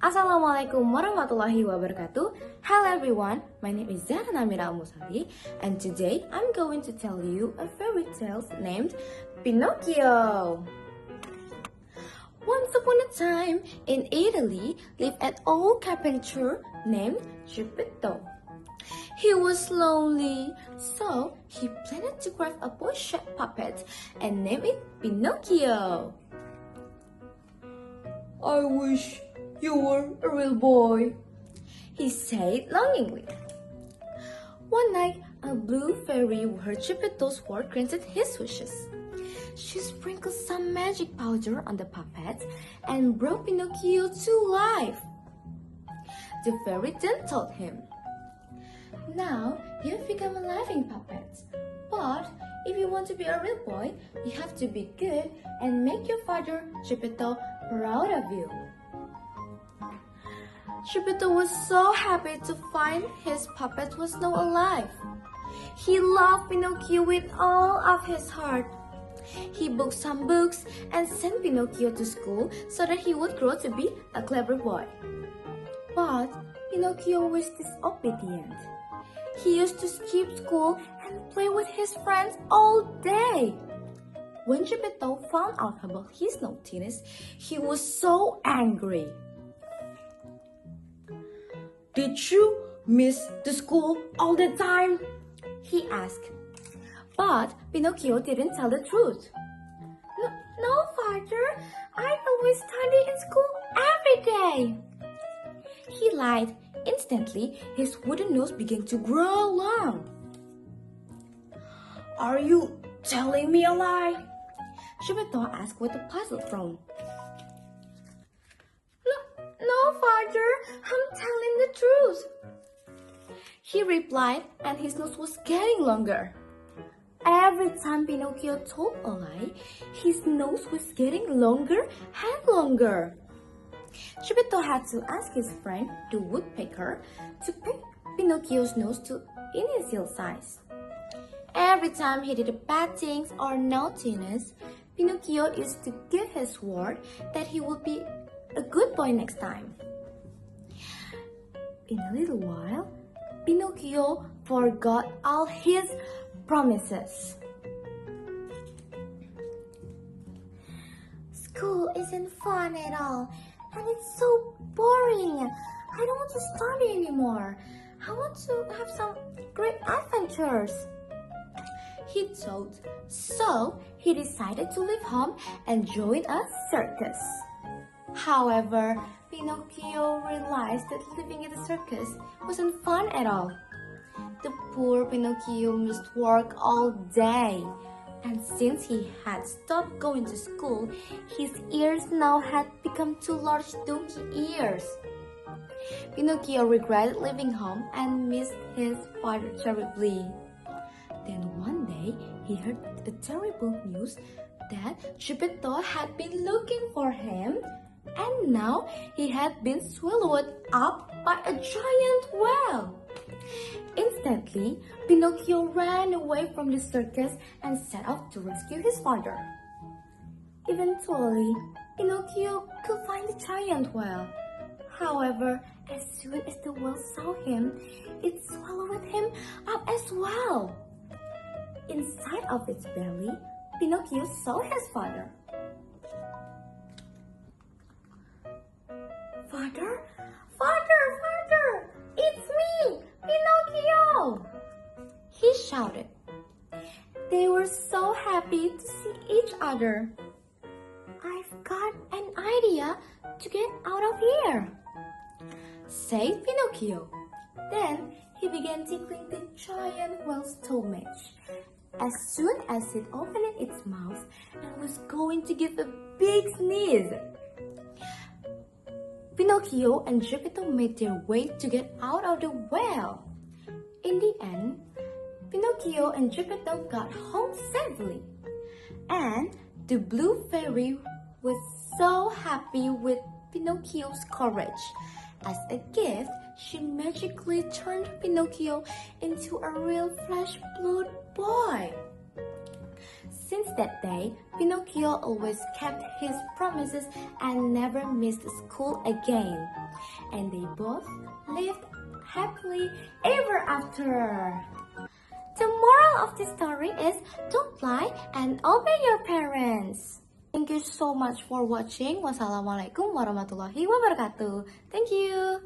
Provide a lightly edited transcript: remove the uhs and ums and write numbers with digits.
Assalamualaikum warahmatullahi wabarakatuh. Hello everyone, my name is Dzahra Nameera Musally, and today I'm going to tell you a fairy tale named Pinocchio. Once upon a time in Italy lived an old carpenter named Geppetto. He was lonely, so he planned to craft a boy-shaped puppet and name it Pinocchio. "I wish you were a real boy," he said longingly. One night, a blue fairy who heard Geppetto's word granted his wishes. She sprinkled some magic powder on the puppet and brought Pinocchio to life. The fairy then told him, "Now you've become a laughing puppet, but if you want to be a real boy, you have to be good and make your father, Geppetto, proud of you." Geppetto was so happy to find his puppet was now alive. He loved Pinocchio with all of his heart. He booked some books and sent Pinocchio to school so that he would grow to be a clever boy. But Pinocchio was disobedient. He used to skip school and play with his friends all day. When Geppetto found out about his naughtiness, he was so angry. "Did you miss the school all the time?" he asked. But Pinocchio didn't tell the truth. No, father, I always study in school every day." He lied. Instantly, his wooden nose began to grow long. "Are you telling me a lie?" Geppetto asked with a puzzled frown. No, father, I'm telling the truth," he replied, and his nose was getting longer. Every time Pinocchio told a lie, his nose was getting longer and longer. Geppetto had to ask his friend, the woodpecker, to pick Pinocchio's nose to initial size. Every time he did bad things or naughtiness, Pinocchio used to give his word that he would be a good boy next time. In a little while, Pinocchio forgot all his promises. "School isn't fun at all, and it's so boring. I don't want to study anymore. I want to have some great adventures," he thought. So he decided to leave home and join a circus. However, Pinocchio realized that living in the circus wasn't fun at all. The poor Pinocchio must work all day, and since he had stopped going to school, his ears now had become two large donkey ears. Pinocchio regretted leaving home and missed his father terribly. Then one day, he heard the terrible news that Geppetto had been looking for him, and now he had been swallowed up by a giant whale. Instantly, Pinocchio ran away from the circus and set off to rescue his father. Eventually, Pinocchio could find the giant whale. However, as soon as the whale saw him, it swallowed him up as well. Inside of its belly, Pinocchio saw his father. "Father, father, father, it's me, Pinocchio!" he shouted. They were so happy to see each other. "I've got an idea to get out of here," said Pinocchio. Then he began tickling the giant whale's stomach. As soon as it opened its mouth and was going to give a big sneeze, Pinocchio and Geppetto made their way to get out of the whale. In the end, Pinocchio and Geppetto got home safely, and the blue fairy was so happy with Pinocchio's courage. As a gift, she magically turned Pinocchio into a real flesh-blood boy. Since that day, Pinocchio always kept his promises and never missed school again. And they both lived happily ever after. The moral of the story is don't lie and obey your parents. Thank you so much for watching. Wassalamualaikum warahmatullahi wabarakatuh. Thank you.